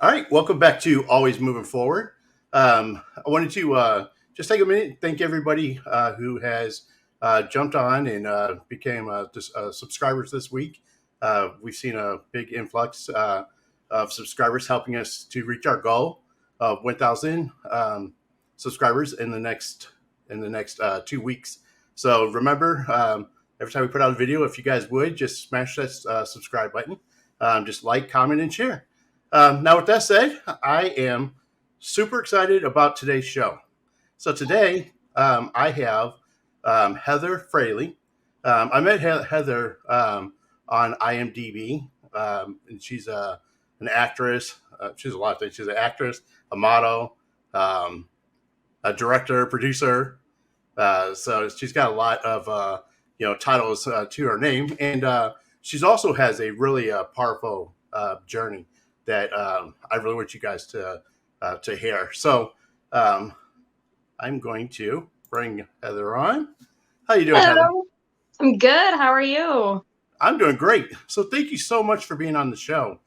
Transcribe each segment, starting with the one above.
All right, welcome back to Always Moving Forward. I wanted to just take a minute and thank everybody who has jumped on and became subscribers this week. We've seen a big influx of subscribers, helping us to reach our goal of 1,000 subscribers in the next 2 weeks. So remember, every time we put out a video, if you guys would just smash that subscribe button, just like, comment, and share. Now, with that said, I am super excited about today's show. So today, I have Heather Fraley. I met Heather on IMDb, and she's an actress. She's a lot of things. She's an actress, a model, a director, producer. So she's got a lot of titles to her name, and she's also has a really powerful journey that I really want you guys to hear. So I'm going to bring Heather on. How you doing, Hello. Heather? I'm good. How are you? I'm doing great. So thank you so much for being on the show.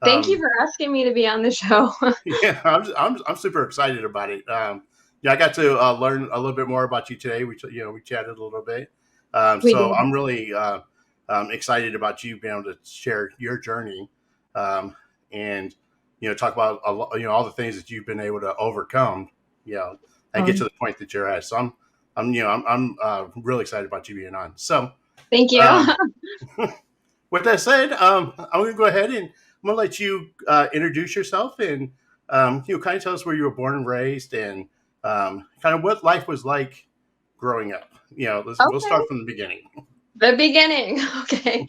Thank you for asking me to be on the show. Yeah, I'm super excited about it. I got to learn a little bit more about you today. We chatted a little bit. We So did. I'm really excited about you being able to share your journey. And talk about all the things that you've been able to overcome, and get to the point that you're at. So I'm really excited about you being on. So Thank you. with that said, I'm going to go ahead and I'm going to let you introduce yourself and kind of tell us where you were born and raised and kind of what life was like growing up. We'll start from the beginning. The beginning. Okay.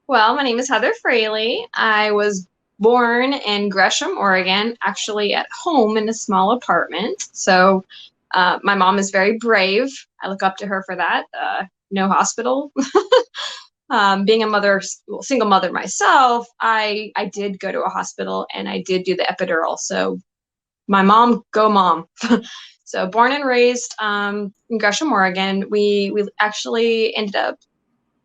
Well, my name is Heather Fraley. I was born in Gresham, Oregon, actually at home in a small apartment. So my mom is very brave. I look up to her for that. No hospital. Being a single mother myself, I did go to a hospital and I did do the epidural. So my mom, go mom. So born and raised in Gresham, Oregon. We actually ended up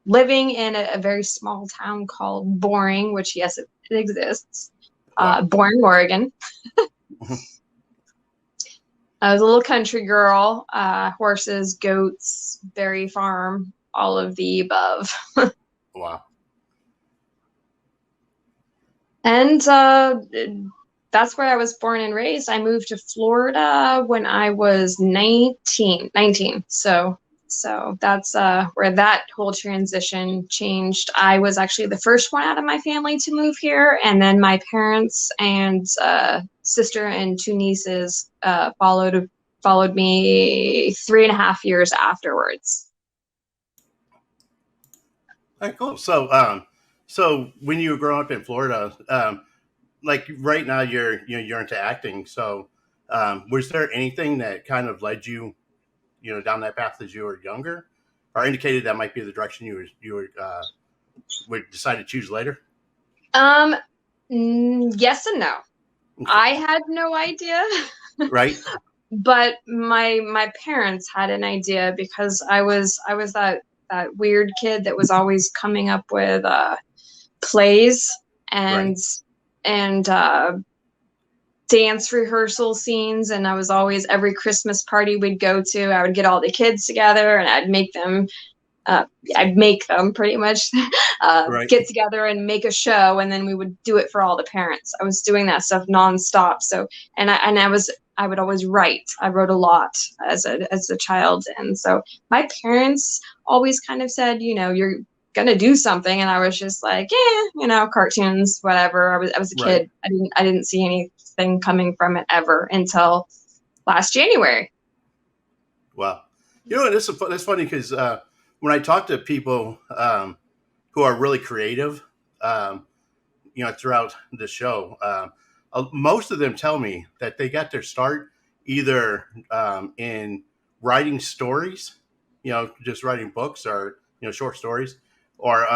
living in a very small town called Boring, which, yes, it exists. Wow. Boring, Oregon. I was a little country girl, horses, goats, berry farm, all of the above. Wow. And that's where I was born and raised. I moved to Florida when I was 19. So that's where that whole transition changed. I was actually the first one out of my family to move here, and then my parents and sister and two nieces followed me 3.5 years afterwards. All right, cool. So when you were growing up in Florida, like right now you're into acting. So was there anything that kind of led you down that path as you were younger, or indicated that might be the direction you would decide to choose later? Yes and no. I had no idea. Right. But my parents had an idea because I was that weird kid that was always coming up with plays and dance rehearsal scenes, and I was always, every Christmas party we'd go to, I would get all the kids together and I'd make them pretty much get together and make a show, and then we would do it for all the parents. I was doing that stuff nonstop. So I would always write. I wrote a lot as a child, and so my parents always kind of said, you're gonna do something, and I was just like, cartoons, whatever. I was a kid. I didn't see anything coming from it ever until last January. Wow. That's funny because when I talk to people who are really creative, throughout the show, most of them tell me that they got their start either in writing stories, just writing books or short stories, or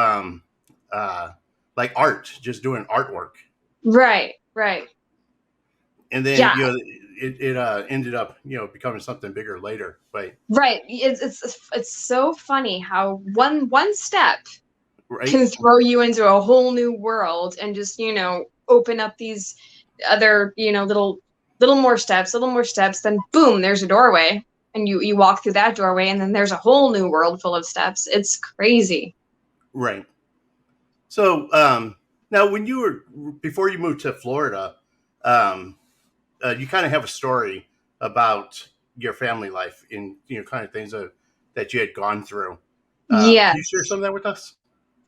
like art, just doing artwork. Right. And then it ended up becoming something bigger later. Right. It's so funny how one step can throw you into a whole new world, and just open up these other, little more steps, then boom, there's a doorway, and you walk through that doorway, and then there's a whole new world full of steps. It's crazy. Right. So now, before you moved to Florida, you kind of have a story about your family life and kind of things that you had gone through. Can Yes. you share some of that with us?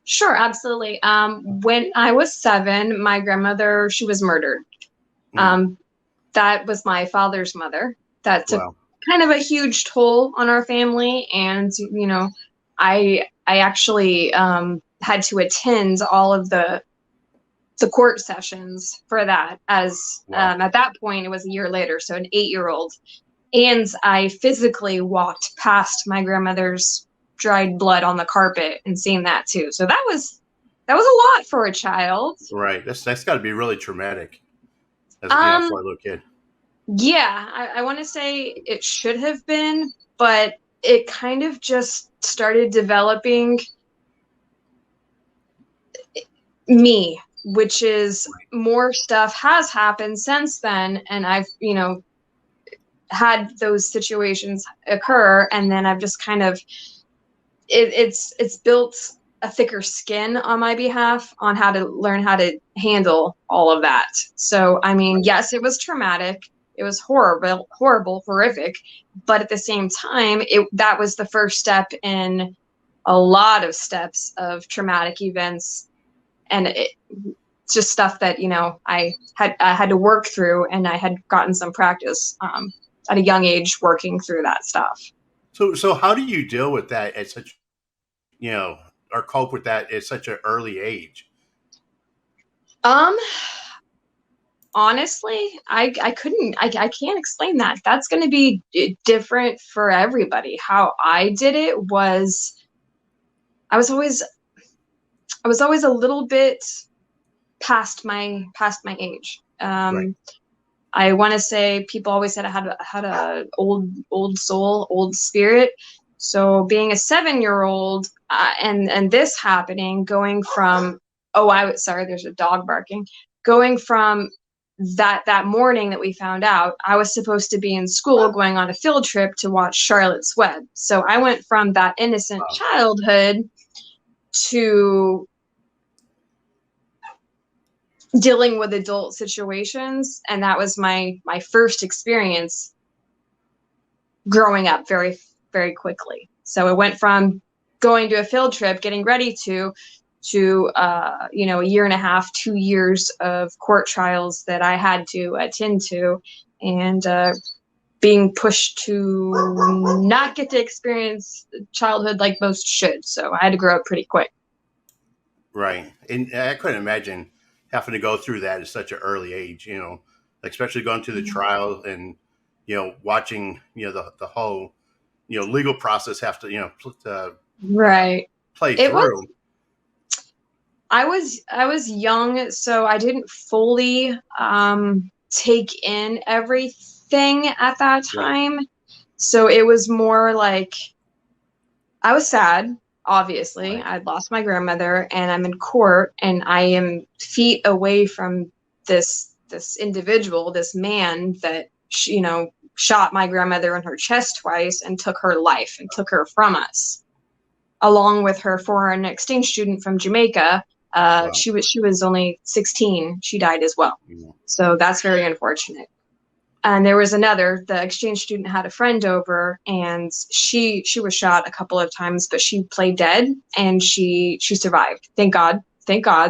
Sure, absolutely. When I was 7, my grandmother, she was murdered. That was my father's mother. That took kind of a huge toll on our family. And, I actually had to attend all of the court sessions for that, as at that point, it was a year later, so an 8-year-old. And I physically walked past my grandmother's dried blood on the carpet and seen that too. So that was a lot for a child. Right. That's got to be really traumatic as for a little kid. Yeah, I want to say it should have been, but it kind of just started developing me, which is more stuff has happened since then, and I've had those situations occur, and then I've just kind of it's built a thicker skin on my behalf on how to learn how to handle all of that. So I mean, yes, it was traumatic, it was horrible, horrific, but at the same time, that was the first step in a lot of steps of traumatic events, and it's just stuff that I had to work through, and I had gotten some practice at a young age working through that stuff. So how do you deal with that at such, or cope with that at such an early age? Honestly, I can't explain that. That's going to be different for everybody. How I did it was, I was always a little bit past my age. I want to say people always said I had a old soul, old spirit. So being a 7-year-old and this happening, going from there's a dog barking. Going from that morning that we found out, I was supposed to be in school going on a field trip to watch Charlotte's Web. So I went from that innocent childhood to dealing with adult situations, and that was my first experience growing up very, very quickly. So it went from going to a field trip, getting ready to a year and a half, 2 years of court trials that I had to attend to, and being pushed to not get to experience childhood like most should. So I had to grow up pretty quick. Right. And I couldn't imagine having to go through that at such an early age, especially going through the trial and, watching, the whole, legal process have to, play through. I was young, so I didn't fully take in everything at that time. Right. So it was more like I was sad. Obviously, I'd lost my grandmother, and I'm in court, and I am feet away from this individual, this man that shot my grandmother in her chest twice and took her life and took her from us, along with her foreign exchange student from Jamaica. She was only 16. She died as well. So that's very unfortunate. And there was the exchange student had a friend over, and she was shot a couple of times, but she played dead, and she survived. Thank God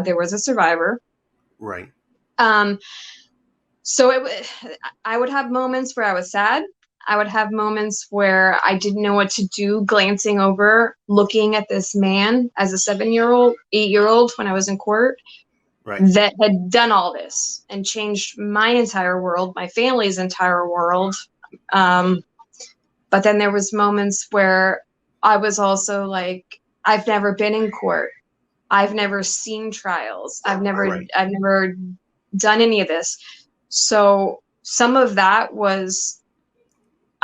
there was a survivor. Right. So I would have moments where I was sad. I would have moments where I didn't know what to do, glancing over, looking at this man as a 7-year-old, 8-year-old when I was in court. Right. That had done all this and changed my entire world, my family's entire world. But then there was moments where I was also like, I've never been in court. I've never seen trials. I've never done any of this. So some of that was,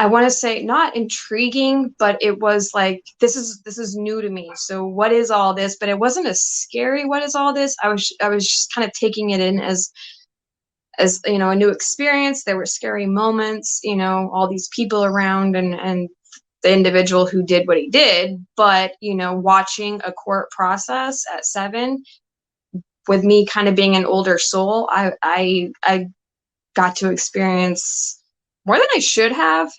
I want to say not intriguing, but it was like this is new to me. So what is all this? But it wasn't a scary what is all this. I was just kind of taking it in as you know, a new experience. There were scary moments, you know, all these people around and the individual who did what he did. But, you know, watching a court process at 7 with me kind of being an older soul, I got to experience more than I should have,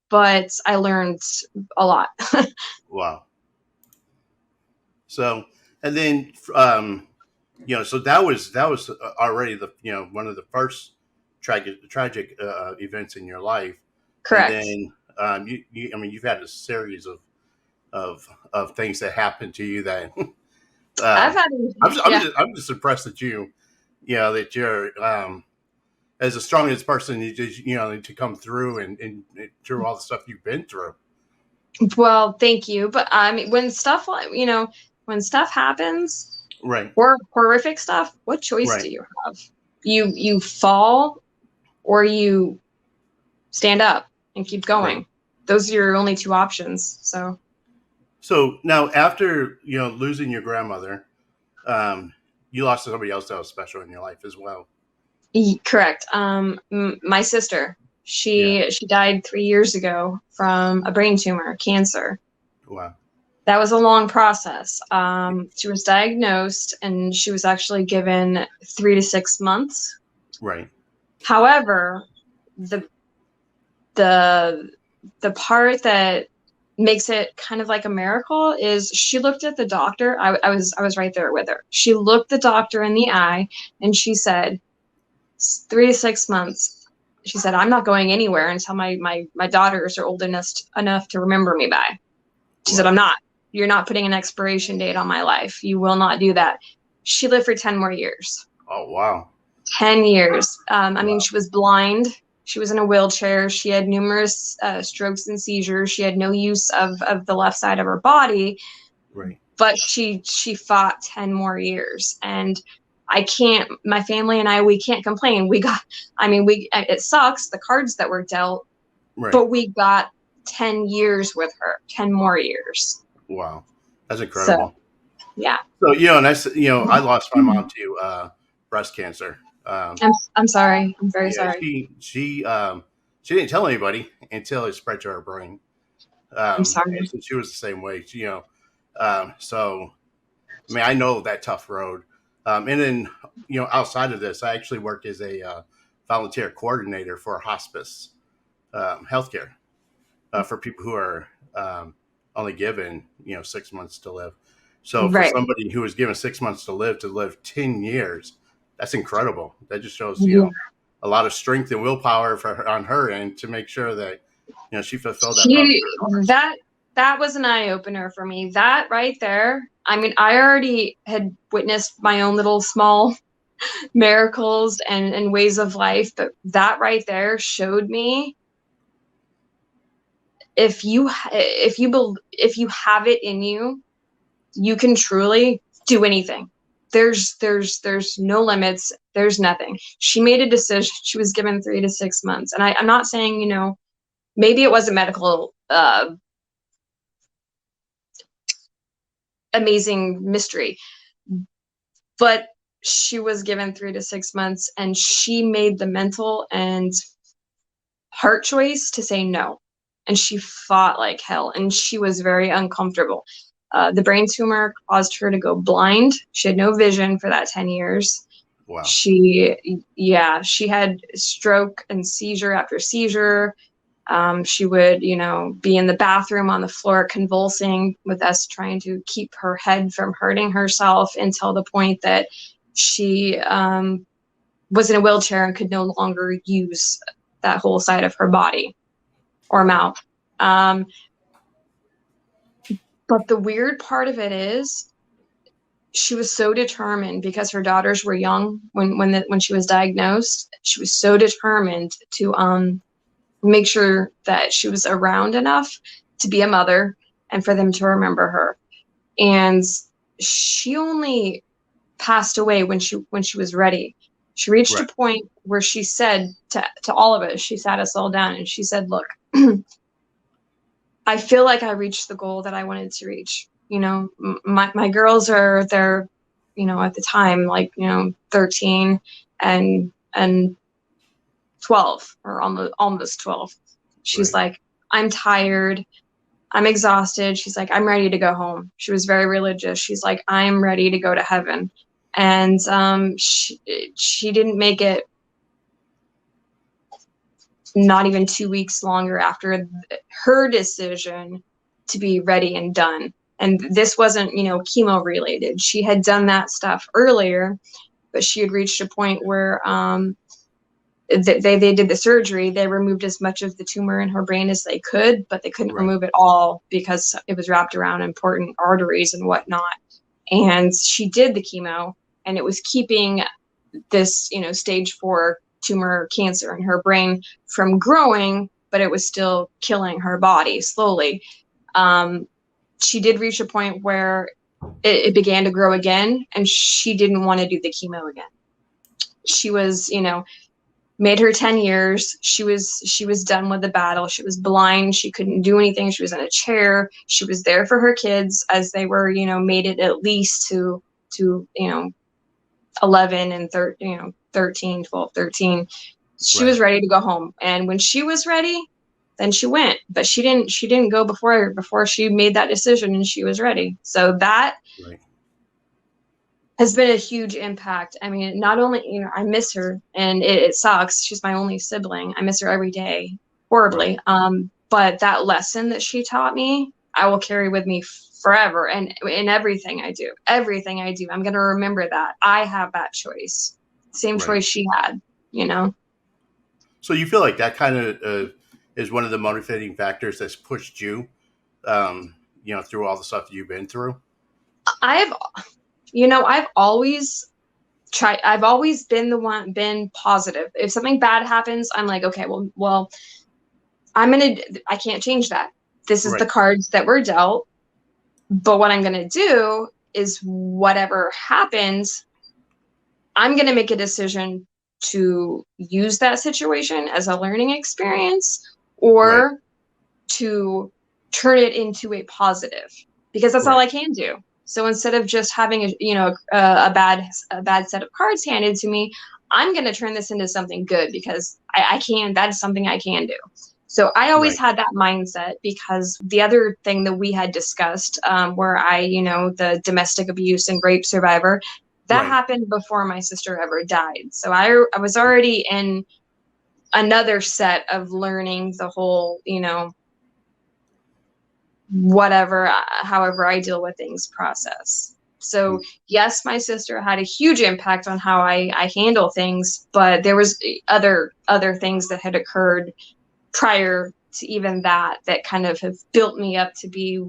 but I learned a lot. Wow. So, and then, so that was already one of the first tragic events in your life, and Correct. then I mean, you've had a series of things that happened to you that I've um, had, yeah. I'm just impressed that that you're as a strongest person you just to come through and through all the stuff you've been through. Well, thank you. But I mean, when stuff like, you know, when stuff happens, Right, or horrific stuff, what choice right, do you have? You fall or you stand up and keep right. going. Those are your only two options. So So now, after losing your grandmother, you lost somebody else that was special in your life as well. correct. My sister, Yeah. she died 3 years ago from a brain tumor, cancer. Wow. That was a long process. She was diagnosed and she was actually given 3 to 6 months. Right. However, the the the part that makes it kind of like a miracle is she looked at the doctor. I was right there with her. She looked the doctor in the eye and she said, 3 to 6 months. She said, I'm not going anywhere until my daughters are old enough to remember me by. She said, I'm Wow. not. You're not putting an expiration date on my life. You will not do that. She lived for 10 more years. Oh, wow. 10 years. I mean, Wow. she was blind. She was in a wheelchair. She had numerous strokes and seizures. She had no use of the left side of her body, Right. but she fought 10 more years. And I can't, my family and I, we can't complain. We got, I mean, it sucks, the cards that were dealt, Right. but we got 10 years with her, 10 more years. Wow. That's So, incredible. yeah. So, and I lost my mom to breast cancer. I'm sorry. I'm very Yeah, sorry. she didn't tell anybody until it spread to her brain. I'm And sorry. so she was the same way. So I mean, I know that tough road. And then, outside of this, I actually work as a volunteer coordinator for hospice healthcare for people who are only given, 6 months to live. So for Right. somebody who was given 6 months to live 10 years, that's incredible. That just shows, Yeah. a lot of strength and willpower for her, on her end to make sure that, she fulfilled that promise He for her daughters. that that was an eye opener for me. That right there. I mean, I already had witnessed my own little small miracles and ways of life, but that right there showed me if you have it in you, you can truly do anything. There's no limits. There's nothing. She made a decision. She was given 3 to 6 months, and I'm not saying, you know, maybe it was a medical amazing mystery, but she was given 3 to 6 months and she made the mental and heart choice to say no. And she fought like hell and she was very uncomfortable. The brain tumor caused her to go blind. She had no vision for that 10 years. Wow. She had stroke and seizure after seizure. She would, you know, be in the bathroom on the floor convulsing with us trying to keep her head from hurting herself until the point that she was in a wheelchair and could no longer use that whole side of her body or Wow. mouth. Um, but the weird part of it is she was so determined because her daughters were young when she was diagnosed. She was so determined to make sure that she was around enough to be a mother and for them to remember her. And she only passed away when she was ready. She reached a Right. point where she said to all of us, she sat us all down and she said, look, I feel like I reached the goal that I wanted to reach. You know, my girls they're, you know, at the time, like, you know, 13 and 12 or almost 12. She's Right. like, I'm tired. I'm exhausted. She's like, I'm ready to go home. She was very religious. She's like, I'm ready to go to heaven. And she didn't make it not even 2 weeks longer after her decision to be ready and done. And this wasn't, you know, chemo related. She had done that stuff earlier, but she had reached a point where they did the surgery. They removed as much of the tumor in her brain as they could, but they couldn't Right. remove it all because it was wrapped around important arteries and whatnot. And she did the chemo, and it was keeping this, you know, stage 4 tumor cancer in her brain from growing, but it was still killing her body slowly. She did reach a point where it began to grow again, and she didn't want to do the chemo again. She was, you know, made her 10 years. She was done with the battle. She was blind. She couldn't do anything. She was in a chair. She was there for her kids as they were, you know, made it at least to, you know, 11 and 13, you know, 13, 12, 13. She Right. was ready to go home. And when she was ready, then she went, but she didn't go before she made that decision and she was ready. So that Right. has been a huge impact. I mean, not only, you know, I miss her and it sucks. She's my only sibling. I miss her every day Right. horribly. But that lesson that she taught me, I will carry with me forever. And in everything I do, I'm going to remember that I have that choice. Same Right. choice she had, you know? So you feel like that kind of is one of the motivating factors that's pushed you, you know, through all the stuff that you've been through. I've, you know, I've always been positive. If something bad happens, I'm like, okay, well, I can't change that. This is the Right. cards that were dealt. But what I'm going to do is whatever happens, I'm going to make a decision to use that situation as a learning experience Right. or to turn it into a positive, because that's all Right. I can do. So instead of just having a bad set of cards handed to me, I'm going to turn this into something good because I can. That's something I can do. So I always Right. had that mindset, because the other thing that we had discussed, where the domestic abuse and rape survivor, that Right. happened before my sister ever died. So I was already in another set of learning the whole, whatever, however I deal with things process. So yes, my sister had a huge impact on how I handle things, but there was other things that had occurred prior to even that kind of have built me up to be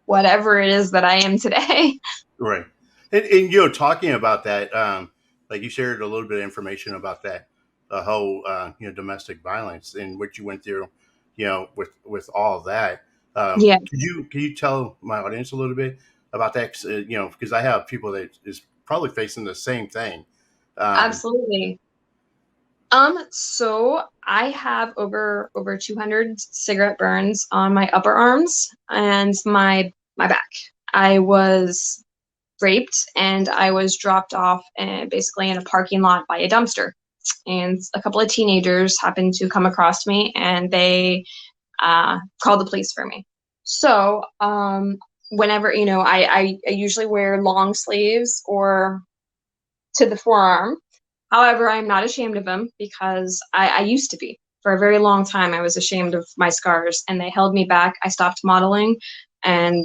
whatever it is that I am today. Right. And you know, talking about that, like you shared a little bit of information about that, the whole you know, domestic violence and what you went through, you know, with all of that. Yeah, Could you tell my audience a little bit about that? 'Cause, you know, because I have people that is probably facing the same thing. Um, absolutely. So I have over 200 cigarette burns on my upper arms and my back. I was raped and I was dropped off basically in a parking lot by a dumpster. And a couple of teenagers happened to come across me and they called the police for me. So whenever, I usually wear long sleeves or to the forearm. However, I'm not ashamed of them because I used to be. For a very long time, I was ashamed of my scars and they held me back. I stopped modeling and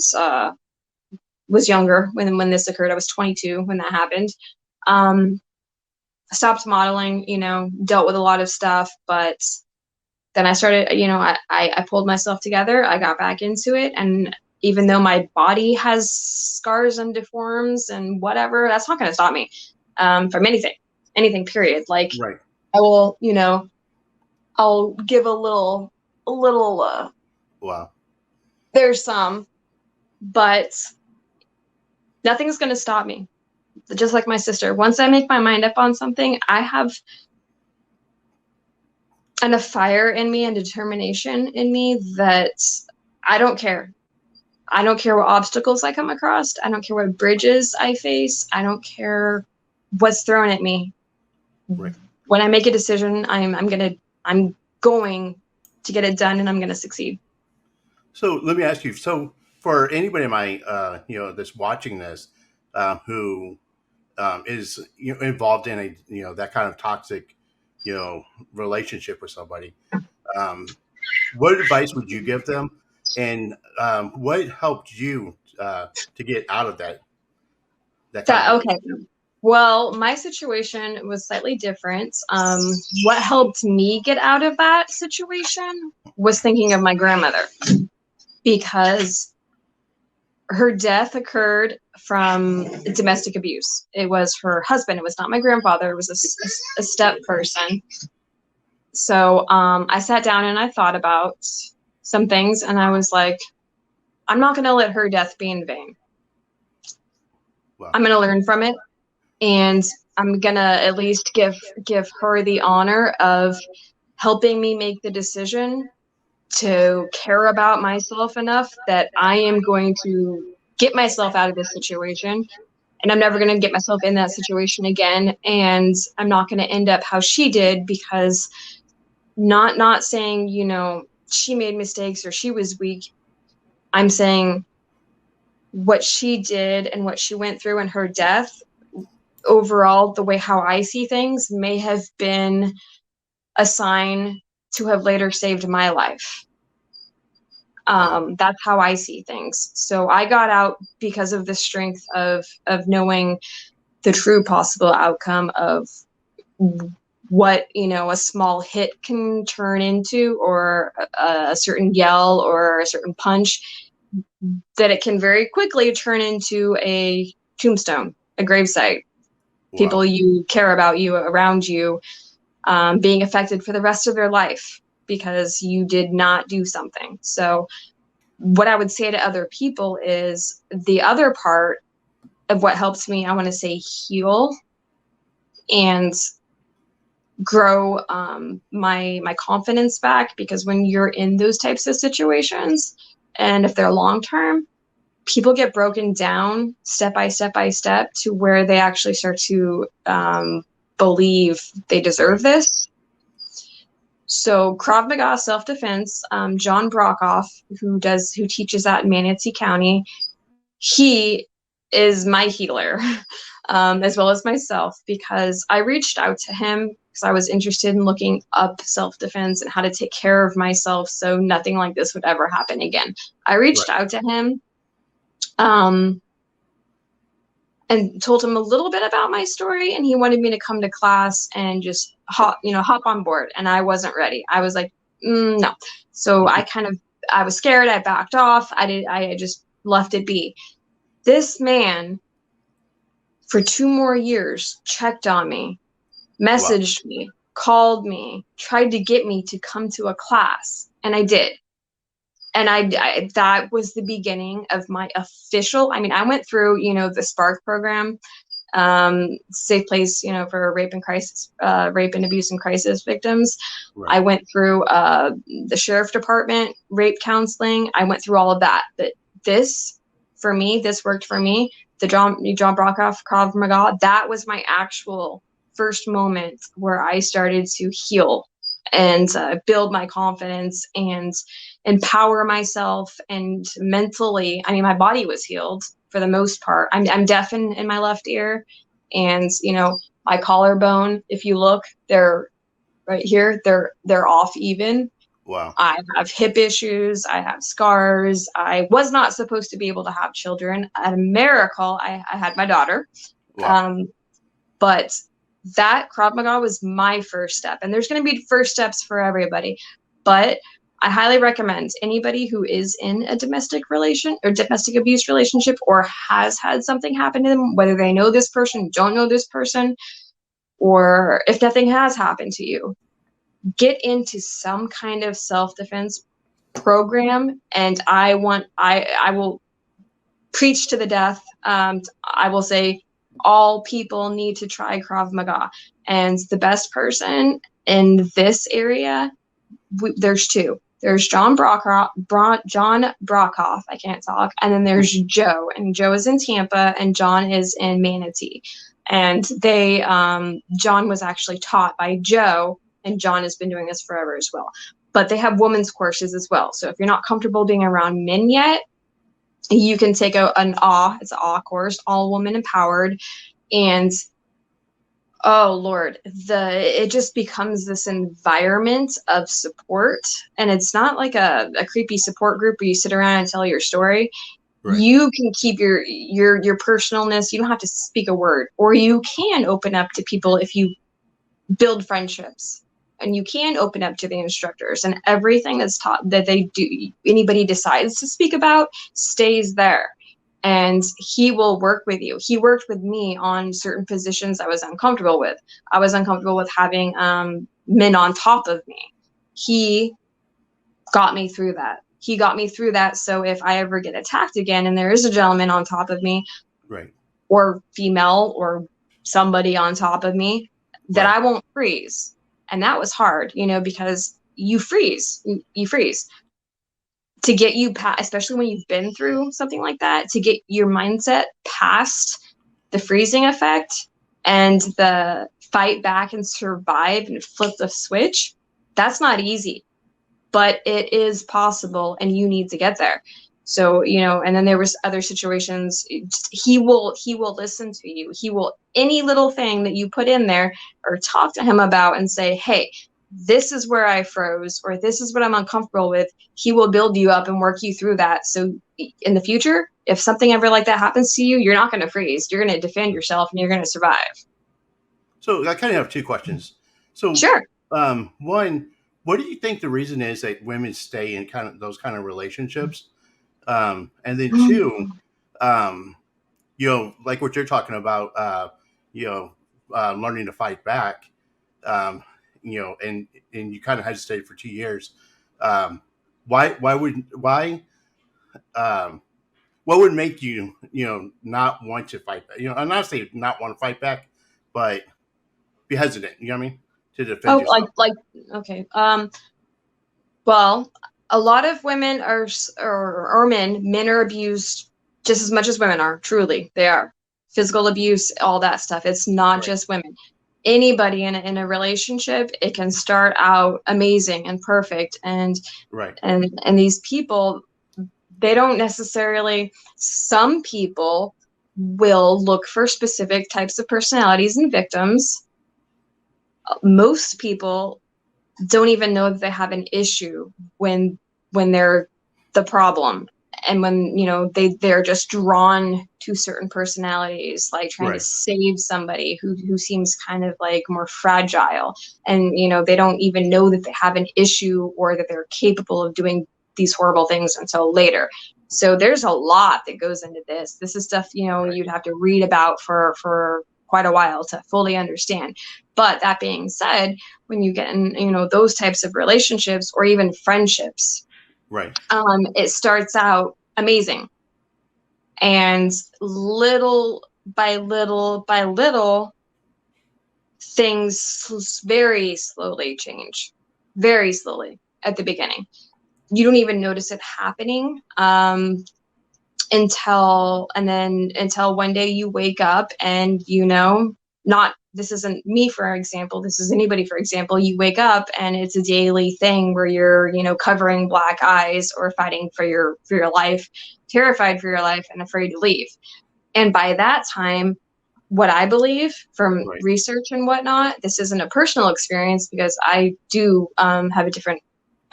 was younger when this occurred. I was 22 when that happened. Um, stopped modeling, dealt with a lot of stuff, but then I started, I pulled myself together. I got back into it. And even though my body has scars and deforms and whatever, that's not going to stop me from anything, period. Like right. I will, I'll give a little, Wow. there's some, but nothing's going to stop me. just like my sister, once I make my mind up on something, I have enough fire in me and determination in me that I don't care. I don't care what obstacles I come across. I don't care what bridges I face. I don't care what's thrown at me. Right. When I make a decision, I'm going to get it done, and I'm gonna succeed. So let me ask you. So for anybody in my, that's watching this, who is involved in a that kind of toxic, relationship with somebody, um, what advice would you give them, and what helped you to get out of that kind of That okay. relationship? Well, my situation was slightly different. What helped me get out of that situation was thinking of my grandmother, because her death occurred from domestic abuse. It was her husband. It was not my grandfather. It was a step person. So I sat down and I thought about some things, and I was like, I'm not going to let her death be in vain. Well, I'm going to learn from it, and I'm going to at least give her the honor of helping me make the decision to care about myself enough that I am going to get myself out of this situation, and I'm never going to get myself in that situation again, and I'm not going to end up how she did, because not saying, she made mistakes or she was weak. I'm saying what she did and what she went through in her death, overall, the way how I see things may have been a sign to have later saved my life. wow. That's how I see things. So I got out because of the strength of knowing the true possible outcome of what a small hit can turn into, or a certain yell or a certain punch, that it can very quickly turn into a tombstone, a gravesite. Wow. People you care about, you around you, being affected for the rest of their life because you did not do something. So what I would say to other people is, the other part of what helps me, I want to say, heal and grow my confidence back, because when you're in those types of situations, and if they're long term, people get broken down step by step by step to where they actually start to believe they Right. deserve this. So Krav Maga self-defense, John Brokoff, who teaches that in Manatee County, he is my healer, as well as myself, because I reached out to him because I was interested in looking up self-defense and how to take care of myself so nothing like this would ever happen again. I reached Right. out to him, um, and told him a little bit about my story, and he wanted me to come to class and just hop on board, and I wasn't ready. I was like, no. So I was scared. I backed off. I just left it be. This man, for 2 more years, checked on me, Wow. messaged me, called me, tried to get me to come to a class, and I did. And that was the beginning of my official. I mean, I went through, the Spark program, safe place, for rape and abuse and crisis victims. Right. I went through the sheriff department, rape counseling. I went through all of that. But this, for me, this worked for me. The John Brokoff Krav Maga, that was my actual first moment where I started to heal and build my confidence and empower myself, and mentally, I mean, my body was healed for the most part. I'm deaf in my left ear, and my collarbone, if you look, they're right here, they're off even. Wow. I have hip issues, I have scars. I was not supposed to be able to have children. At a miracle, I had my daughter. Wow. um, but that Krav Maga was my first step, and there's going to be first steps for everybody, but I highly recommend anybody who is in a domestic relation or domestic abuse relationship, or has had something happen to them, whether they know this person, don't know this person, or if nothing has happened to you, get into some kind of self-defense program. And I will preach to the death. I will say, all people need to try Krav Maga. And the best person in this area, there's two. There's John Brockhoff, I can't talk, and then there's Joe, and Joe is in Tampa, and John is in Manatee. And they, John was actually taught by Joe, and John has been doing this forever as well. But they have women's courses as well. So if you're not comfortable being around men yet, you can take it's an AW course, all woman empowered. And oh Lord, it just becomes this environment of support. And it's not like a creepy support group where you sit around and tell your story. Right. You can keep your personalness. You don't have to speak a word, or you can open up to people if you build friendships, and you can open up to the instructors, and everything that's taught that they do, anybody decides to speak about stays there. And he will work with you. He worked with me on certain positions I was uncomfortable with. I was uncomfortable with having men on top of me. He got me through that. So if I ever get attacked again and there is a gentleman on top of me, right, or female or somebody on top of me, that right, I won't freeze. And that was hard, because you freeze. To get you past, especially when you've been through something like that, to get your mindset past the freezing effect and the fight back and survive and flip the switch, that's not easy, but it is possible, and you need to get there. So, and then there was other situations. He will listen to you. He will, any little thing that you put in there or talk to him about and say, hey, this is where I froze, or this is what I'm uncomfortable with. He will build you up and work you through that. So in the future, if something ever like that happens to you, you're not going to freeze. You're going to defend yourself, and you're going to survive. So I kind of have two questions. So sure. One, what do you think the reason is that women stay in kind of those kind of relationships? And then two, like what you're talking about, learning to fight back, and you kind of hesitated for 2 years. What would make you, not want to fight back? I'm not saying not want to fight back, but be hesitant. You know what I mean? To defend yourself. Okay. Well, a lot of women are, or men are abused just as much as women are. Truly, they are. Physical abuse, all that stuff. It's not right, just women. Anybody in a relationship, it can start out amazing and perfect, and right, and these people, they don't necessarily. Some people will look for specific types of personalities and victims. Most people don't even know that they have an issue when they're the problem, and when they're just drawn to certain personalities, like trying right, to save somebody who seems kind of like more fragile, and they don't even know that they have an issue or that they're capable of doing these horrible things until later. So there's a lot that goes into this. This is stuff right, you'd have to read about for quite a while to fully understand. But that being said, when you get in, those types of relationships or even friendships, right, it starts out amazing, and little by little, things very slowly change, very slowly at the beginning. You don't even notice it happening until one day you wake up and this isn't me, for example, this is anybody, for example, you wake up and it's a daily thing where you're, covering black eyes or fighting for your life, terrified for your life and afraid to leave. And by that time, what I believe from right, research and whatnot, this isn't a personal experience because I do have a different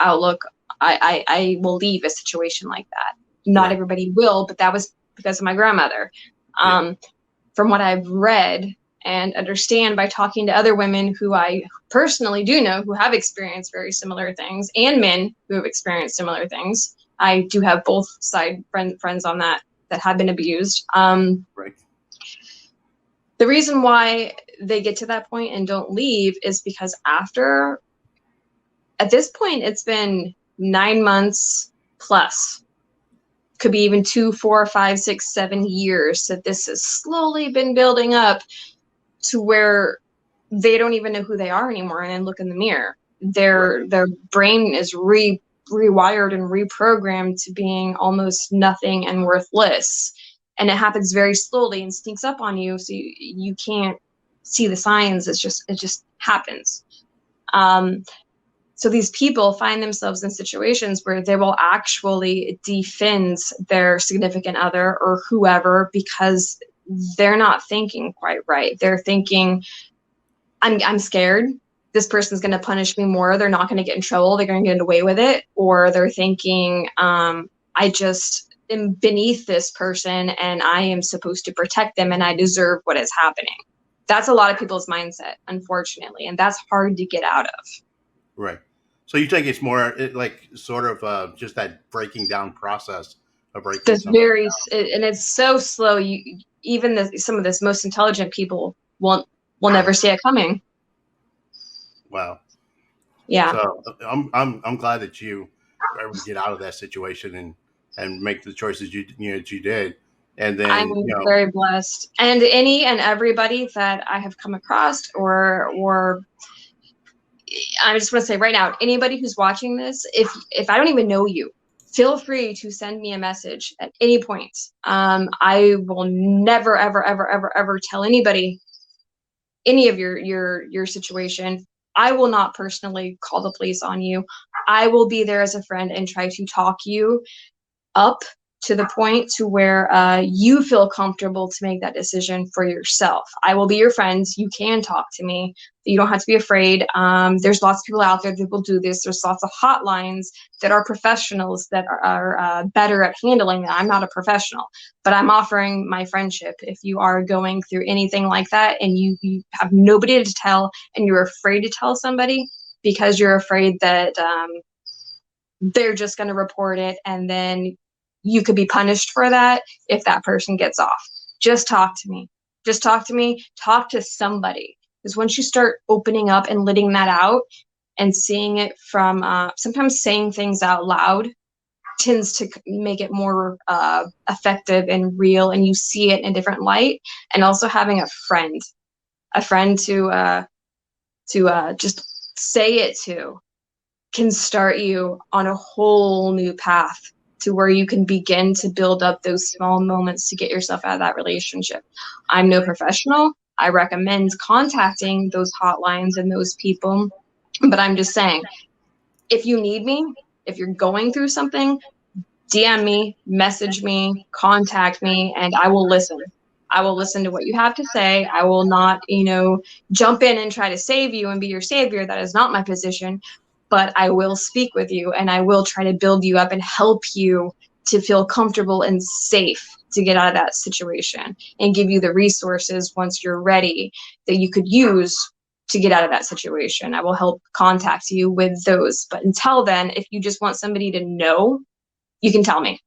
outlook. I will leave a situation like that. Not right, everybody will, but that was because of my grandmother. From what I've read and understand by talking to other women who I personally do know who have experienced very similar things, and men who have experienced similar things. I do have both side friends on that have been abused. Right. The reason why they get to that point and don't leave is because at this point, it's been 9 months plus. could be even 2, 4, 5, 6, 7 years that this has slowly been building up to where they don't even know who they are anymore and then look in the mirror. Their brain is rewired and reprogrammed to being almost nothing and worthless. And it happens very slowly and sneaks up on you, so you can't see the signs. It just happens. So these people find themselves in situations where they will actually defend their significant other or whoever because they're not thinking quite right. They're thinking, I'm scared. This person's going to punish me more. They're not going to get in trouble. They're going to get away with it. Or they're thinking, I just am beneath this person and I am supposed to protect them and I deserve what is happening. That's a lot of people's mindset, unfortunately. And that's hard to get out of. Right. So you think it's more like sort of just that breaking down process of breaking That's something very, down. and it's so slow. Even some of the most intelligent people will never see it coming. Wow. Yeah. So I'm glad that you were able to get out of that situation and make the choices you did. And then I'm very blessed. And any and everybody that I have come across or I just want to say right now, anybody who's watching this, if I don't even know you, feel free to send me a message at any point. I will never, ever, ever, ever, ever tell anybody any of your situation. I will not personally call the police on you. I will be there as a friend and try to talk you up to the point to where you feel comfortable to make that decision for yourself. I will be your friend. You can talk to me. You don't have to be afraid. There's lots of people out there that will do this. There's lots of hotlines that are professionals that are better at handling that. I'm not a professional, but I'm offering my friendship. If you are going through anything like that and you have nobody to tell and you're afraid to tell somebody because you're afraid that they're just going to report it and then you could be punished for that if that person gets off. Just talk to me. Just talk to me. Talk to somebody. Because once you start opening up and letting that out and seeing it from sometimes saying things out loud tends to make it more effective and real, and you see it in a different light. And also having a friend to just say it to can start you on a whole new path to where you can begin to build up those small moments to get yourself out of that relationship. I'm no professional. I recommend contacting those hotlines and those people, but I'm just saying, if you need me, if you're going through something, DM me, message me, contact me, and I will listen. I will listen to what you have to say. I will not, jump in and try to save you and be your savior. That is not my position. But I will speak with you and I will try to build you up and help you to feel comfortable and safe to get out of that situation and give you the resources once you're ready that you could use to get out of that situation. I will help contact you with those. But until then, if you just want somebody to know, you can tell me.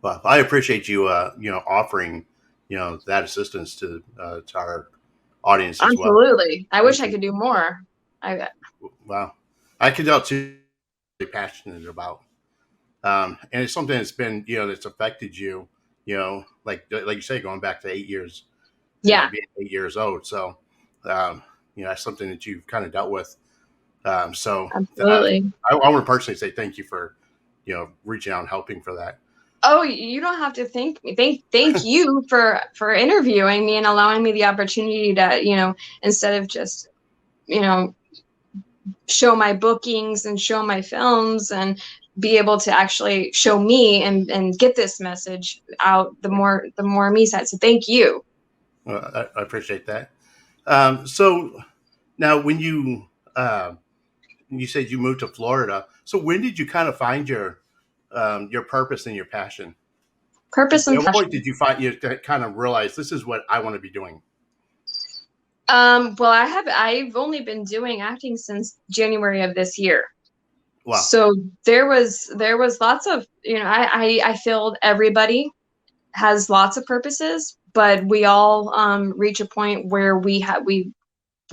Well, I appreciate you, offering, that assistance to our audience as well. Absolutely. I wish I could do more. Wow. I can tell too, really passionate about, and it's something that's been, that's affected you, like you say, going back to 8 years, Yeah, being 8 years old. So, that's something that you've kind of dealt with. absolutely. I want to personally say thank you for, reaching out and helping for that. Oh, you don't have to thank me. Thank you for interviewing me and allowing me the opportunity to, instead of just, show my bookings and show my films and be able to actually show me and get this message out, the more me side. So thank you. I appreciate that. So now when you said you moved to Florida, so when did you kind of find your purpose and your passion? Purpose At and what point passion. did you kind of realize this is what I want to be doing? Well, I've only been doing acting since January of this year. Wow. So there was lots of, I feel everybody has lots of purposes, but we all reach a point where we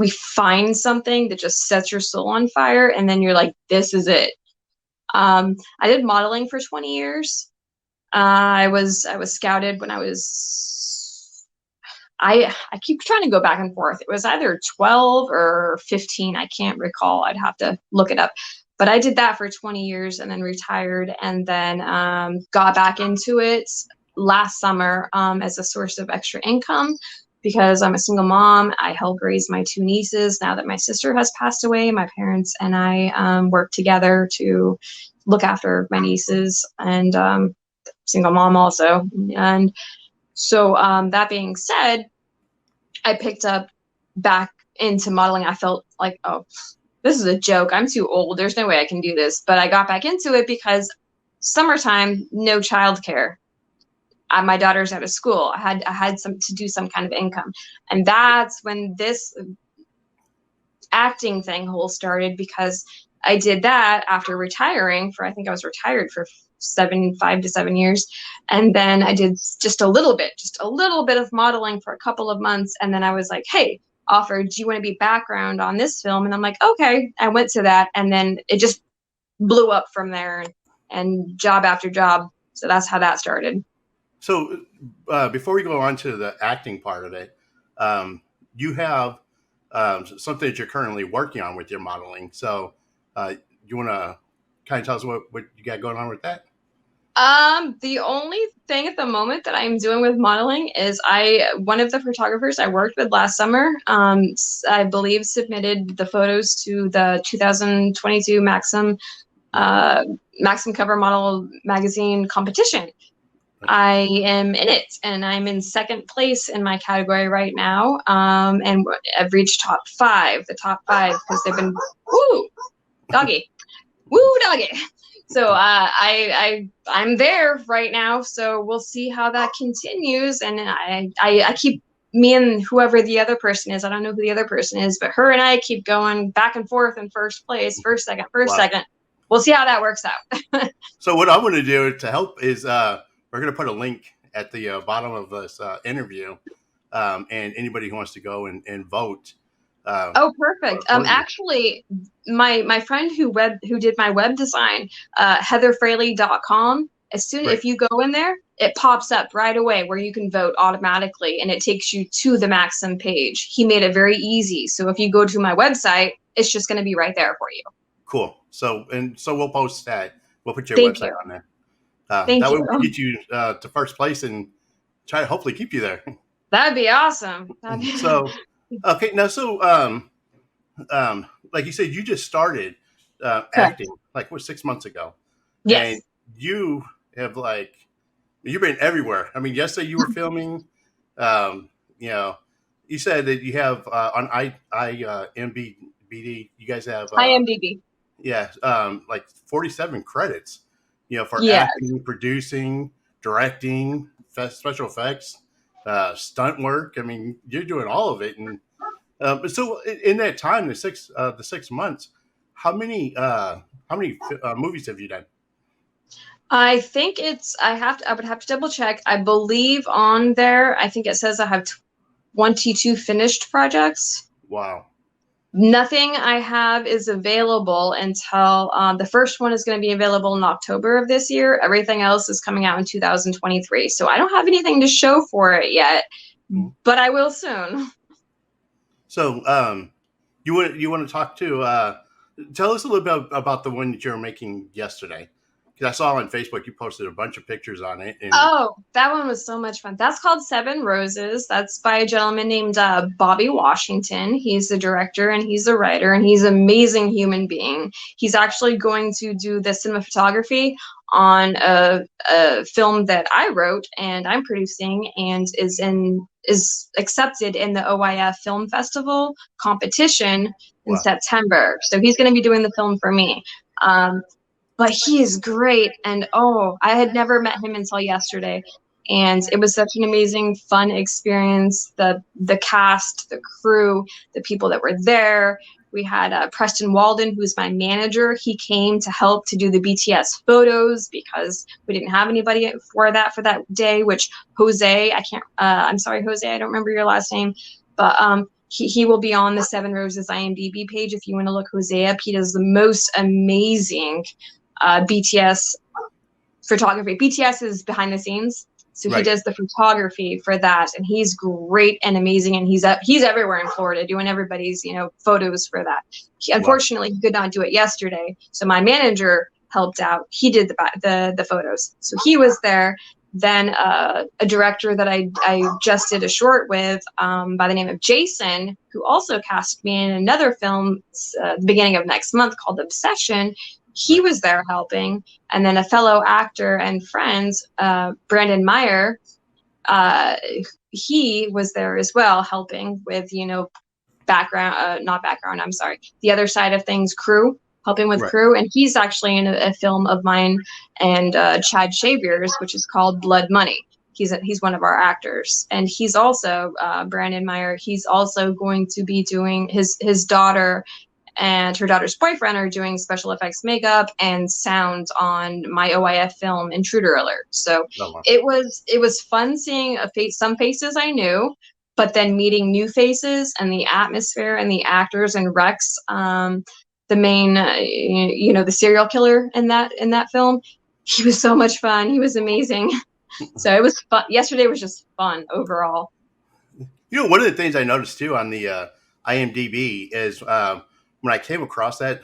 find something that just sets your soul on fire, and then you're like, this is it. I did modeling for 20 years. I was scouted when I keep trying to go back and forth. It was either 12 or 15. I can't recall. I'd have to look it up. But I did that for 20 years and then retired, and then got back into it last summer as a source of extra income because I'm a single mom. I help raise my two nieces now that my sister has passed away. My parents and I work together to look after my nieces, and single mom also. And so that being said, I picked up back into modeling. I felt like, oh, this is a joke. I'm too old. There's no way I can do this. But I got back into it because summertime, no childcare. My daughter's out of school. I had some to do some kind of income, and that's when this acting thing whole started, because I did that after retiring for, I think I was retired for 5 to 7 years. And then I did just a little bit of modeling for a couple of months. And then I was like, hey, offered, do you want to be background on this film? And I'm like, okay. I went to that, and then it just blew up from there, and job after job. So that's how that started. So before we go on to the acting part of it, you have something that you're currently working on with your modeling. So you want to kind of tell us what you got going on with that? The only thing at the moment that I'm doing with modeling is one of the photographers I worked with last summer, I believe submitted the photos to the 2022 Maxim Cover Model Magazine competition. I am in it, and I'm in second place in my category right now. And I've reached the top five, because they've been, woo, doggy. So I'm there right now. So we'll see how that continues. And I keep, me and whoever the other person is, I don't know who the other person is, but her and I keep going back and forth in first place, first, second. We'll see how that works out. So what I'm going to do to help is we're going to put a link at the bottom of this interview, and anybody who wants to go and vote. Oh, perfect. Actually, my friend who did my web design, heatherfraley.com, if you go in there, it pops up right away where you can vote automatically, and it takes you to the Maxim page. He made it very easy. So if you go to my website, it's just going to be right there for you. Cool. So we'll post that. We'll put your website on there. Thank that you. way we'll get you to first place and try to hopefully keep you there. That'd be awesome. So, okay. Now, so, like you said, you just started acting like 6 months ago. Yes. And you have you've been everywhere. I mean, yesterday you were filming, you said that you have on IMDb, you guys have IMDb. Yeah, 47 credits, for acting, producing, directing, special effects, stunt work. I mean, you're doing all of it. And but so in that time, the 6 months, how many movies have you done? I think I would have to double check. I believe on there, I think it says I have 22 finished projects. Wow. Nothing I have is available until the first one is going to be available in October of this year. Everything else is coming out in 2023. So I don't have anything to show for it yet, but I will soon. So you want to talk to tell us a little bit about the one that you were making yesterday. Because I saw on Facebook you posted a bunch of pictures on it. And oh, that one was so much fun. That's called 7 Roses. That's by a gentleman named Bobby Washington. He's the director and he's the writer, and he's an amazing human being. He's actually going to do the cinematography on a film that I wrote and I'm producing, and is accepted in the OIF Film Festival competition in September. So he's going to be doing the film for me. But he is great. And I had never met him until yesterday. And it was such an amazing, fun experience. The cast, the crew, the people that were there. We had Preston Walden, who's my manager. He came to help to do the BTS photos because we didn't have anybody for that day, which Jose, I'm sorry, Jose, I don't remember your last name. But he will be on the 7 Roses IMDb page if you want to look Jose up. He does the most amazing BTS photography. BTS is behind the scenes, so he Right. does the photography for that, and he's great and amazing, and he's everywhere in Florida doing everybody's photos for that. Unfortunately, he could not do it yesterday, so my manager helped out. He did the photos, so he was there. Then a director that I just did a short with by the name of Jason, who also cast me in another film the beginning of next month called Obsession. He was there helping. And then a fellow actor and friend, Brandon Meyer, he was there as well helping with, background, not background, I'm sorry, the other side of things, crew, helping with crew. And he's actually in a film of mine and Chad Shavier's, which is called Blood Money. He's one of our actors. And he's also, Brandon Meyer, he's also going to be doing his daughter and her daughter's boyfriend are doing special effects makeup and sound on my OIF film Intruder Alert. So it was fun seeing some faces I knew, but then meeting new faces and the atmosphere and the actors and Rex, the main, the serial killer in that film. He was so much fun. He was amazing. So it was fun. Yesterday was just fun overall. One of the things I noticed too on the IMDb is when I came across that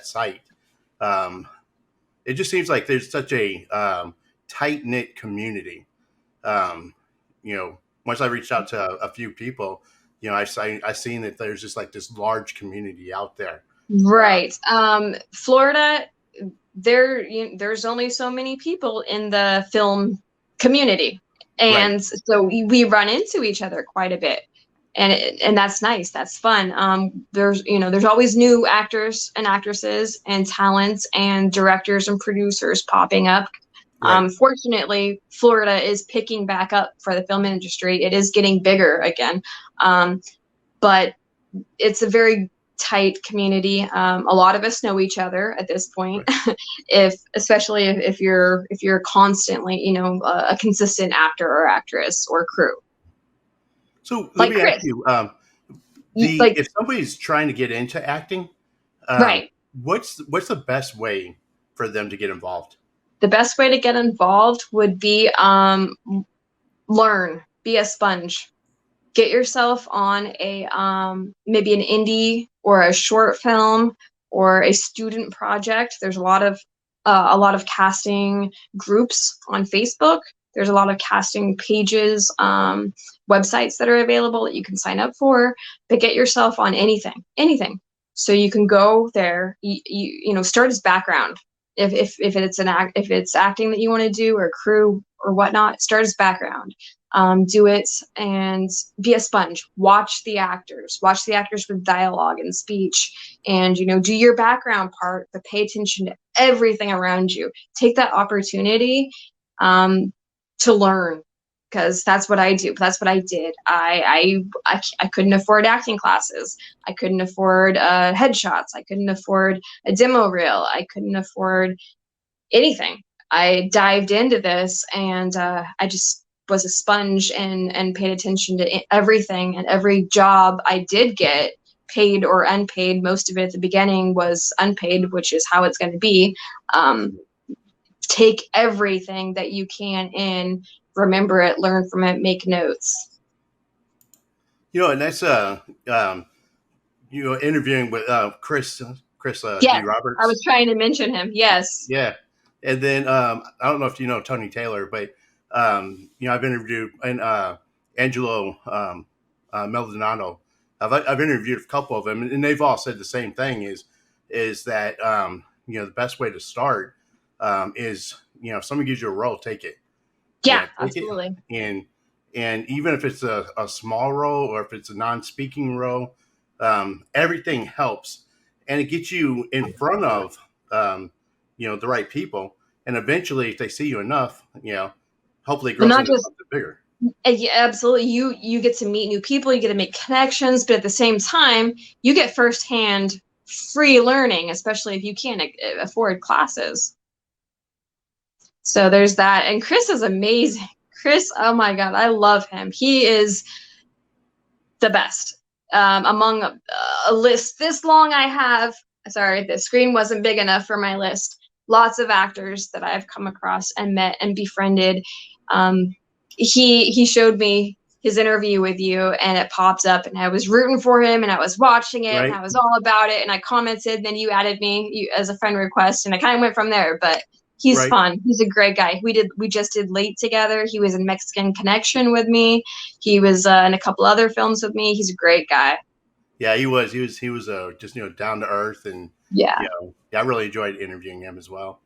site, it just seems like there's such a tight knit community. Once I reached out to a few people, I seen that there's just like this large community out there. Right. Florida, there's only so many people in the film community, and so we run into each other quite a bit. And that's nice. That's fun. There's always new actors and actresses and talents and directors and producers popping up. Fortunately, Florida is picking back up for the film industry. It is getting bigger again. But it's a very tight community. A lot of us know each other at this point. Especially if you're constantly, a consistent actor or actress or crew. So let me ask you, if somebody's trying to get into acting, what's the best way for them to get involved? The best way to get involved would be learn, be a sponge, get yourself on a maybe an indie or a short film or a student project. There's a lot of casting groups on Facebook. There's a lot of casting pages, websites that are available that you can sign up for, but get yourself on anything. So you can go there, start as background. If it's acting that you want to do or crew or whatnot, start as background. Do it and be a sponge. Watch the actors with dialogue and speech, and do your background part, but pay attention to everything around you. Take that opportunity to learn, because that's what I do. That's what I did. I couldn't afford acting classes. I couldn't afford headshots. I couldn't afford a demo reel. I couldn't afford anything. I dived into this, and I just was a sponge and paid attention to everything. And every job I did get, paid or unpaid, most of it at the beginning was unpaid, which is how it's going to be. Take everything that you can in, remember it, learn from it, make notes. And that's interviewing with Chris D. Roberts. I was trying to mention him. Yes. Yeah. And then I don't know if you know Tony Taylor, but I've interviewed Angelo Maldonado. I've interviewed a couple of them, and they've all said the same thing: is that the best way to start is if someone gives you a role, take it. Yeah, absolutely. And even if it's a small role or if it's a non-speaking role, everything helps, and it gets you in front of the right people, and eventually, if they see you enough, hopefully it grows into something bigger. Yeah, absolutely. You get to meet new people, you get to make connections, but at the same time, you get firsthand free learning, especially if you can't afford classes. So there's that. And Chris is amazing. Chris, oh my God, I love him. He is the best. Among a list this long I have, sorry, the screen wasn't big enough for my list. lots of actors that I've come across and met and befriended. He showed me his interview with you, and it popped up, and I was rooting for him, and I was watching it, and Right. I was all about it, and I commented, and then you added me as a friend request, and I kind of went from there. But he's Right. fun. He's a great guy. We just did Late together. He was in Mexican Connection with me. He was in a couple other films with me. He's a great guy. Yeah, he was. He was just down to earth, and Yeah. yeah, I really enjoyed interviewing him as well.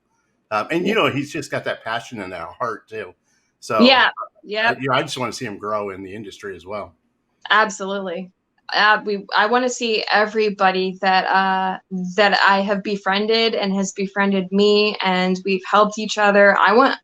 And Yeah. he's just got that passion in that heart too. So Yeah. Yep. I just want to see him grow in the industry as well. Absolutely. I want to see everybody that I have befriended and has befriended me, and we've helped each other. I want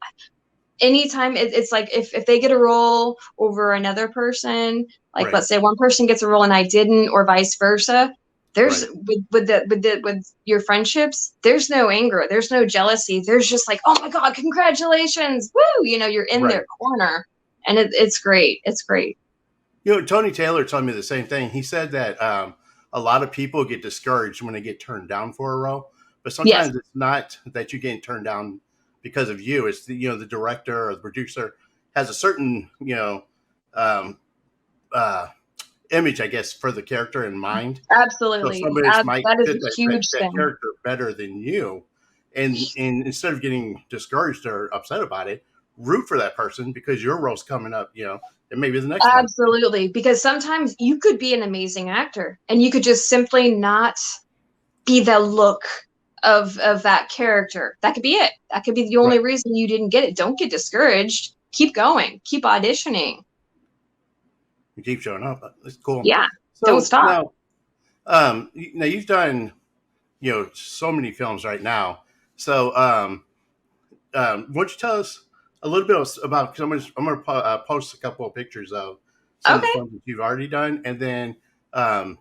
anytime it's like if they get a role over another person, like Right. let's say one person gets a role and I didn't, or vice versa. There's Right. with your friendships, there's no anger, there's no jealousy. There's just like, oh my God, congratulations, woo! You're in Right. their corner, and it's great. It's great. Tony Taylor told me the same thing. He said that a lot of people get discouraged when they get turned down for a role, but Yes, sometimes it's not that you're getting turned down because of you. It's the director or the producer has a certain um, uh, image, I guess, for the character in mind. So absolutely. somebody might That is fit a huge that thing. character better than you, and instead of getting discouraged or upset about it, root for that person because your role's coming up. And maybe the next one. Absolutely. Because sometimes you could be an amazing actor and you could just simply not be the look of that character. That could be it. That could be the only Right. reason you didn't get it. Don't get discouraged. Keep going. Keep auditioning. You keep showing up. It's cool. Yeah. Don't So stop. now you've done so many films right now. So why don't you tell us a little bit about? Because I'm gonna post a couple of pictures of some of the Okay. films that you've already done, and then um,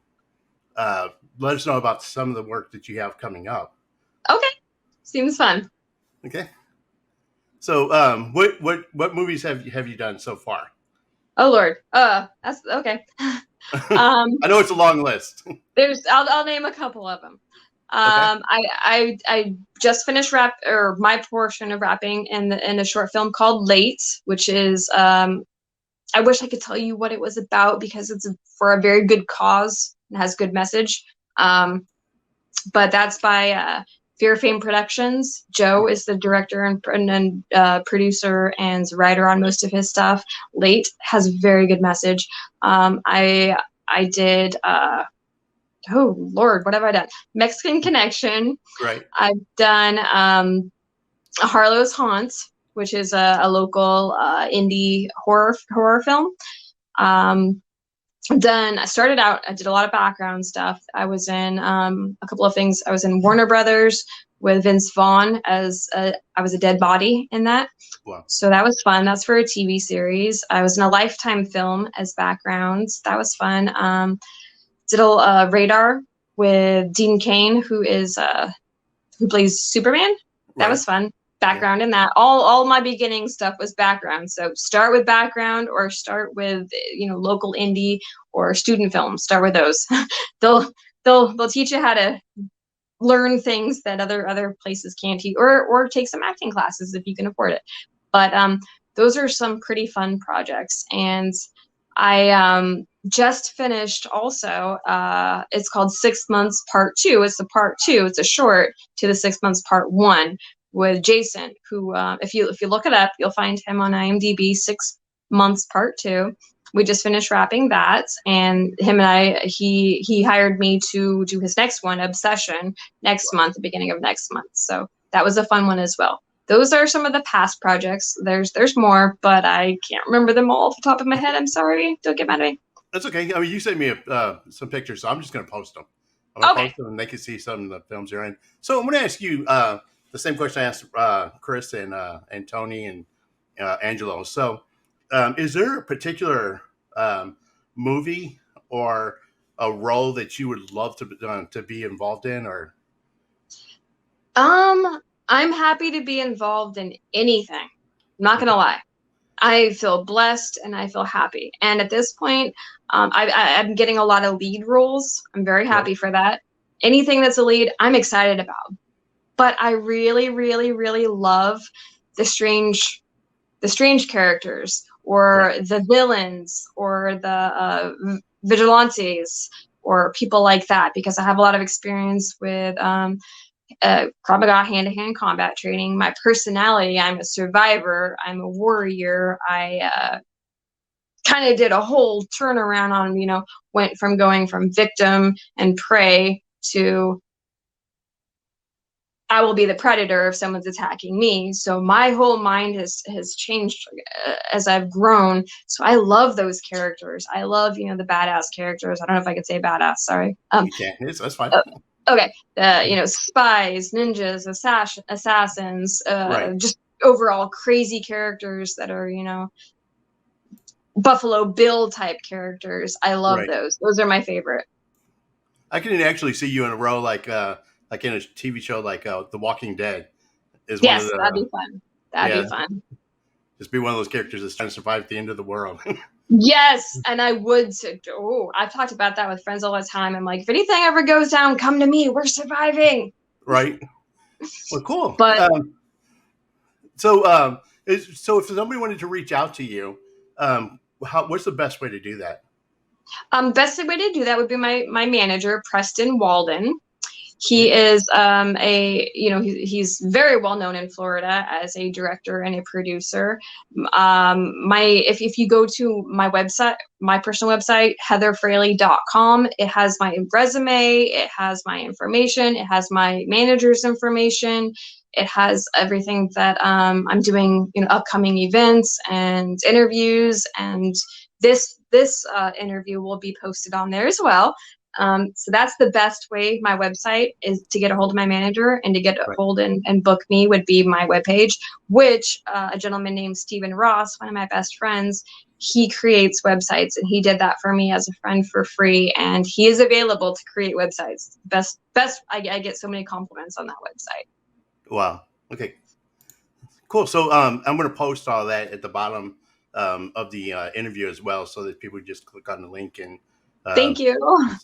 let us know about some of the work that you have coming up. Okay. Seems fun. Okay. So what movies have you done so far? Oh Lord. That's okay. I know it's a long list. I'll name a couple of them. Okay. I just finished my portion of rapping in a short film called Late, which is I wish I could tell you what it was about because it's for a very good cause and has good message. But that's by Fear Fame Productions. Joe is the director and producer and writer on most of his stuff. Late has a very good message. I did. Oh Lord, what have I done? Mexican Connection. Right. I've done Harlow's Haunt, which is a local indie horror film. I started out, I did a lot of background stuff. I was in a couple of things. I was in Warner Brothers with Vince Vaughn I was a dead body in that. Wow. So that was fun. That's for a TV series. I was in a Lifetime film as background. That was fun. Did a Radar with Dean Cain, who plays Superman. That Right. was fun. Background in that. All my beginning stuff was background. So start with background or start with local indie or student films. Start with those. they'll teach you how to learn things that other places can't teach, or take some acting classes if you can afford it. But those are some pretty fun projects. And I just finished also. It's called 6 Months Part 2. It's the Part 2. It's a short to the 6 Months Part 1 with Jason, who if you look it up, you'll find him on IMDb. 6 Months Part 2. We just finished wrapping that, and he hired me to do his next one, Obsession, next month, the beginning of next month. So that was a fun one as well. Those are some of the past projects. There's more, but I can't remember them all off the top of my head. I'm sorry. Don't get mad at me. That's okay. I mean, you sent me some pictures, so I'm just going to post them. I'm going to Okay. post them, and they can see some of the films you're in. So I'm going to ask you the same question I asked Chris and Tony and Angelo. So, is there a particular movie or a role that you would love to be involved in, or? I'm happy to be involved in anything. I'm not gonna lie. I feel blessed and I feel happy. And at this point, I'm getting a lot of lead roles. I'm very Right. happy for that. Anything that's a lead, I'm excited about. but I really, really, really love the strange characters, or the villains, or the vigilantes, or people like that, because I have a lot of experience with Krav Maga hand-to-hand combat training. My personality, I'm a survivor, I'm a warrior. I kind of did a whole turnaround on, went from going from victim and prey to I will be the predator if someone's attacking me. So my whole mind has changed as I've grown. So I love those characters. I love, the badass characters. I don't know if I could say badass. Sorry. You can. That's fine. Okay. Spies, ninjas, assassins, Right. just overall crazy characters that are, Buffalo Bill type characters. I love Right. those. Those are my favorite. I can actually see you in a role like in a TV show like The Walking Dead is one of Yes, that'd the be fun. That'd be fun. just be one of those characters that's trying to survive at the end of the world. Yes, and I would. I've talked about that with friends all the time. I'm like, if anything ever goes down, come to me. We're surviving. Right. Well, cool. But So if somebody wanted to reach out to you, what's the best way to do that? best way to do that would be my manager, Preston Walden. He is he's very well known in Florida as a director and a producer. If you go to my website, my personal website, heatherfraley.com, it has my resume, it has my information, it has my manager's information, it has everything that I'm doing, upcoming events and interviews, and this interview will be posted on there as well. So that's the best way. My website is to get a hold of my manager, and to get a hold and book me would be my webpage, which a gentleman named Stephen Ross, one of my best friends, he creates websites, and he did that for me as a friend for free. And he is available to create websites. Best. I get so many compliments on that website. Wow. Okay. Cool. So I'm going to post all that at the bottom of the interview as well, so that people just click on the link and thank you.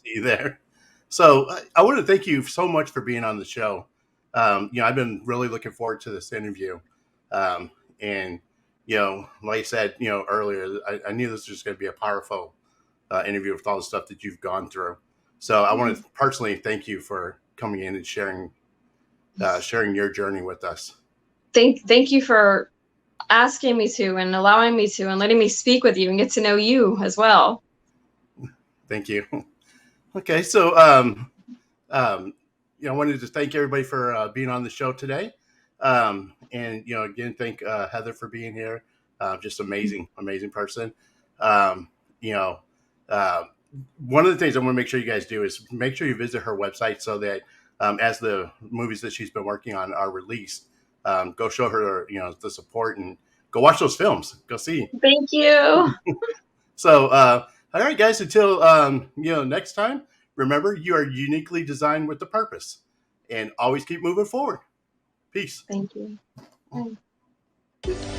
See you there. So I want to thank you so much for being on the show. I've been really looking forward to this interview. And like I said, earlier, I knew this was going to be a powerful interview with all the stuff that you've gone through. So I want to personally thank you for coming in and sharing your journey with us. Thank you for asking me to, and allowing me to, and letting me speak with you and get to know you as well. Thank you. Okay, so I wanted to thank everybody for being on the show today, and again, thank Heather for being here. Just amazing person. One of the things I want to make sure you guys do is make sure you visit her website, so that as the movies that she's been working on are released, go show her the support, and go watch those films. Go see. Thank you. So, all right, guys, until next time, remember, you are uniquely designed with the purpose, and always keep moving forward. Peace. Thank you. Bye.